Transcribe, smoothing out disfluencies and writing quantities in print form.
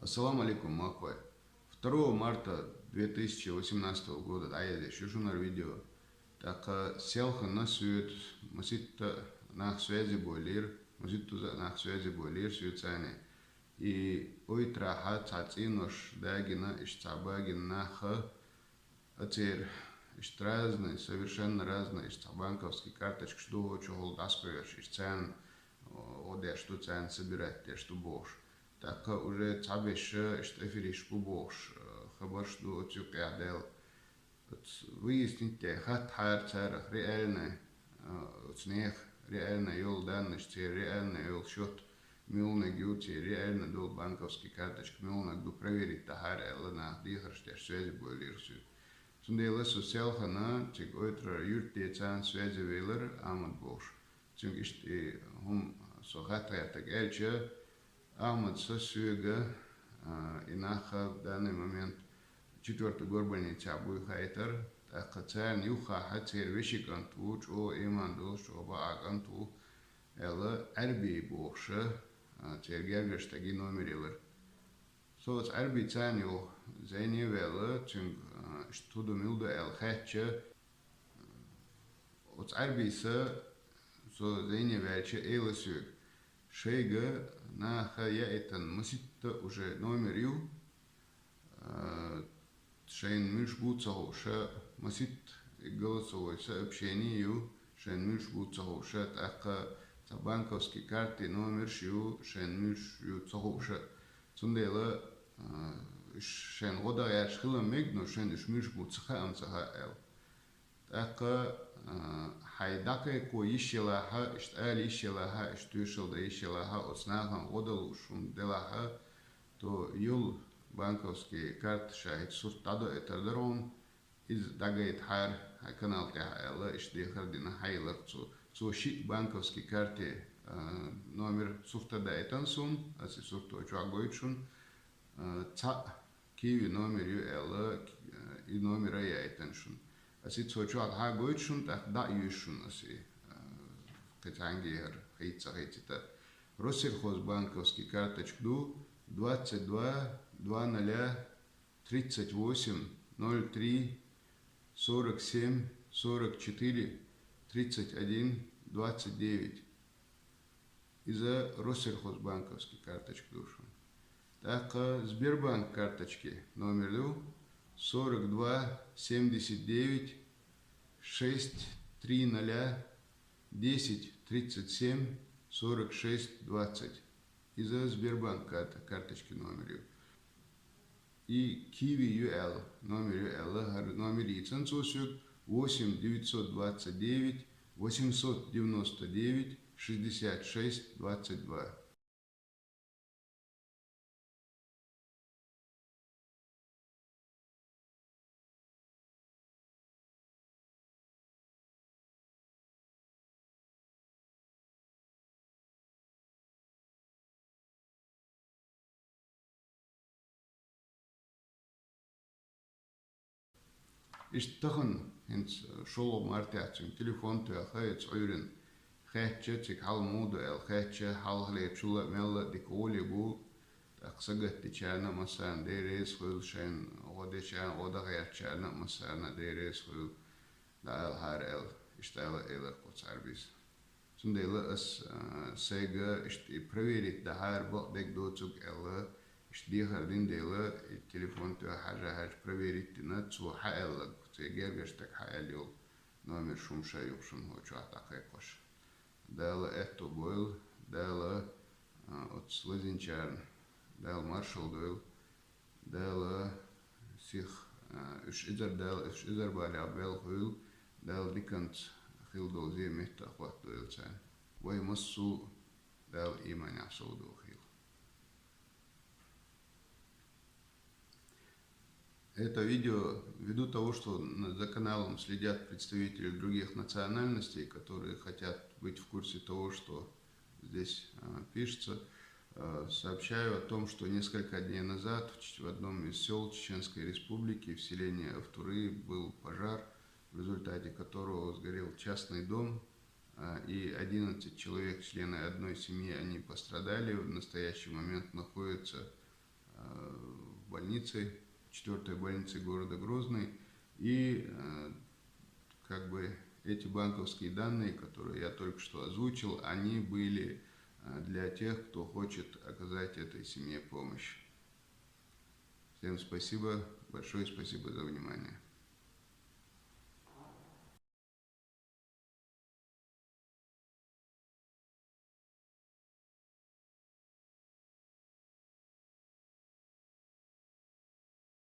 Ассаламу алейкум, Маквай. 2 марта 2018 года, да, я здесь шушунар видео. Так, селха на свет, масита на связи бойлир, маситу на связи бойлир, свецане. И ой траха цацинош дагина, ишцабагина ха, ацер, ишь разные, совершенно разные, ишь банковские карточки, что чего даскуешь, ишь цен, оде, что цен собирать, те, что бош. Так уже цабеш, что эфириш кубош, хабар, что отсюк ядел. Выяснить, хат хайр царах, реально, снег, реально йол данность, реально йол счет, милна гюти, реально дол банковский карточки, милна ду проверить тахар, на дихарштер связи бойлирсу. Сунделы социалха на чик ойтра юрте цан связи вейлер амад бош. Чик ишти хум сохатая так эльча, Ахмад Сосюга и Наха в данный момент четвертый горбольница Буйхайтер, так хацан юха хацер вишиканту, чо иманду, чо бааганту, эла арби бохша, тергергаш таги номерилер. Соц арби цан ю зайни вела, чунг штуду милда эл хатча, оц арби са, со зайни велча эла сюг. Шейга на хаяйтан масита уже номер ю, шейн миш буцаху ша масит голосовое сообщение ю, шейн миш буцаху ша така банковской карты номер ю, шейн миш ю цаху ша. Цундела шейн года я шхилам мигну, шейн иш миш буцаха амцаха эл. Така хайдака ко ишелаха, иштали ишелаха, иштушел да ишелаха, оснахам одал шум делаха, то юл банковский карт шахит суртадо этардарон из дагает хайр канал тяхайла, иштехардина хайларцу. Цо шит банковский карте номер суртада этансун, аси сурто чуагойчун, ца киви номер ю эла и номера я этаншун. Asi tsochuat ha goitshun tak da yushun asi катангер хейца хейтита Россельхоз банковский карточку 22 00 38 03 47 44 31 29 из-за Россельхоз банковский карточку душу. Так Сбербанк карточки номер 42 79 6 30 10 37 46 20 из-за Сбербанк карточки номер. И Киви UL номер лицензию 8 929 899 66 22. Иштахан хинц шоло мартяцин телефон туяхаец ойрен хэтче тик хал муду эл хэтче хал хле чула мелла диколи бу таксагат тичана масан дерес хул шен одечан ода хэтчана масана дерес хул да хар эл иштала эл коцарбис сундела ас сега ишти проверить да хар бок дек доцук эл اشتدي خردين ديلا التليفون تو حاجة проверить تنا تسو حقلك تيجي جشتك حقليو نامر شوم شيء وشون هو شو عتاقيقش دالا اتو بويل دالا اتسلزينشان دالا مارشال دويل دالا سيخ اش ازر بالي عبال خويل دالا ديكنت خيل دول زي مهتا اخوات دويل سان وي مصو دالا ايمان يعصو دو خيل. Это видео, ввиду того, что за каналом следят представители других национальностей, которые хотят быть в курсе того, что здесь пишется, сообщаю о том, что несколько дней назад в одном из сел Чеченской Республики, в селении Автуры, был пожар, в результате которого сгорел частный дом, и 11 человек, члены одной семьи, они пострадали, в настоящий момент находятся в больнице, 4-й больнице города Грозный. И как бы эти банковские данные, которые я только что озвучил, они были для тех, кто хочет оказать этой семье помощь. Всем спасибо, большое спасибо за внимание.